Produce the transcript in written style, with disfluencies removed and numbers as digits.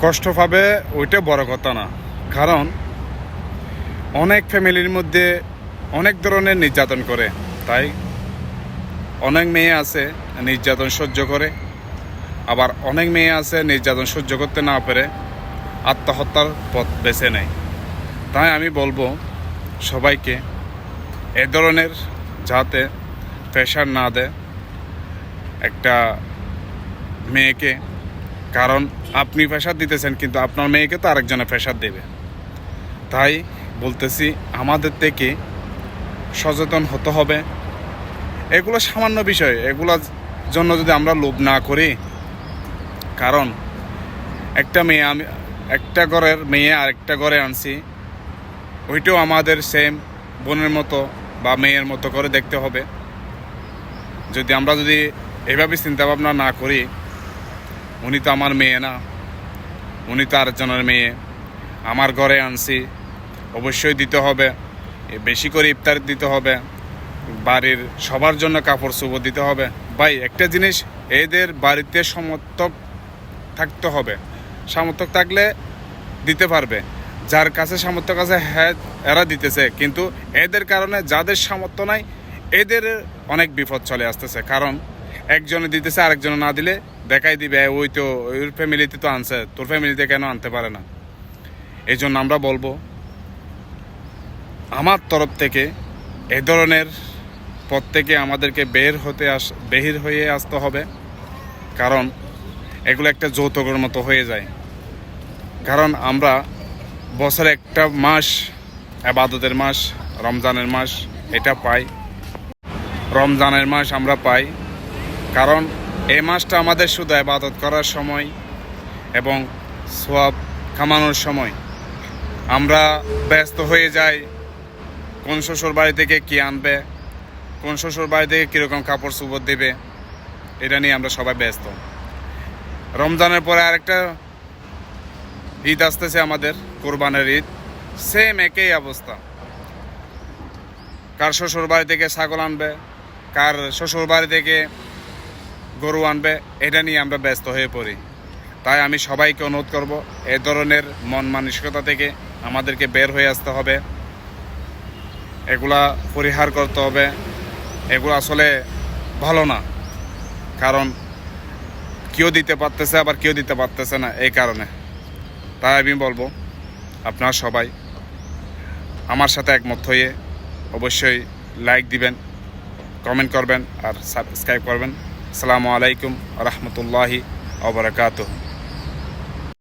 কষ্ট পাবে ওইটা বড় কথা না, কারণ অনেক ফ্যামিলির মধ্যে অনেক ধরনের নির্যাতন করে, তাই অনেক মেয়ে আছে নির্যাতন সহ্য করে, আবার অনেক মেয়ে আছে নির্যাতন সহ্য করতে না পেরে আত্মহত্যার পথ বেছে নেয়। তাই আমি বলবো সবাইকে এ ধরনের যাতে প্রেশার না দেয় একটা মেয়েকে, কারণ আপনি প্রেশার দিতেছেন কিন্তু আপনার মেয়েকে তো আরেকজনে প্রেশার দেবে। তাই বলতেছি আমাদের থেকে সচেতন হতে হবে। এগুলো সামান্য বিষয়, এগুলোর জন্য যদি আমরা লোভ না করি, কারণ একটা মেয়ে আমি একটা ঘরের মেয়ে আরেকটা ঘরে আনছি, ওইটাও আমাদের সেম বোনের মতো বা মেয়ের মতো করে দেখতে হবে। আমরা যদি এভাবে চিন্তা ভাবনা না করি, উনি তো আমার মেয়ে না, উনি তো আরেকজনের মেয়ে, আমার ঘরে আনছি, অবশ্যই দিতে হবে, বেশি করে ইফতার দিতে হবে, বাড়ির সবার জন্য কাপড় চোপড় দিতে হবে। ভাই একটা জিনিস, এদের বাড়িতে সমর্থক থাকতে হবে, সামর্থ্য থাকলে দিতে পারবে। যার কাছে সামর্থ্য আছে হ্যাঁ এরা দিতেছে, কিন্তু এদের কারণে যাদের সামর্থ্য নাই এদের অনেক বিপদ চলে আসতেছে। কারণ একজনে দিতেছে আরেকজনে না দিলে দেখাই দিবে ওই তো ওই ফ্যামিলিতে তো আনছে, তোর ফ্যামিলিতে কেন আনতে পারে না। এই জন্য আমরা বলবো আমার তরফ থেকে এ ধরনের পথ থেকে আমাদেরকে বের হয়ে আসতে হবে, কারণ এগুলো একটা যৌতুকের মতো হয়ে যায়। কারণ আমরা বছরে একটা মাস, ইবাদতের মাস, রমজানের মাস, এটা পাই, রমজানের মাস আমরা পাই, কারণ এই মাসটা আমাদের শুধু ইবাদত করার সময় এবং সওয়াব কামানোর সময়। আমরা ব্যস্ত হয়ে যাই কোন শ্বশুর বাড়ি থেকে কী আনবে, কোন শ্বশুর বাড়ি থেকে কীরকম কাপড় চোপড় দেবে, এটা নিয়ে আমরা সবাই ব্যস্ত। রমজানের পরে আরেকটা ঈদ আসতেছে আমাদের, কোরবানের ঈদ, সেম একই অবস্থা। কার শ্বশুর বাড়ি থেকে ছাগল আনবে, কার শ্বশুর বাড়ি থেকে গরু আনবে, এটা নিয়ে আমরা ব্যস্ত হয়ে পড়ি। তাই আমি সবাইকে অনুরোধ করব, এ ধরনের মন মানসিকতা থেকে আমাদেরকে বের হয়ে আসতে হবে, এগুলা পরিহার করতে হবে। এগুলো আসলে ভালো না, কারণ কেউ দিতে পারতেছে আবার কেউ দিতে পারতেছে না, এই কারণে। তাই আমি বলবো আপনারা সবাই আমার সাথে একমত হয়ে অবশ্যই লাইক দিবেন, কমেন্ট করবেন আর সাবস্ক্রাইব করবেন। আসসালামু আলাইকুম ওয়া রাহমাতুল্লাহি ওয়া বারাকাতুহু।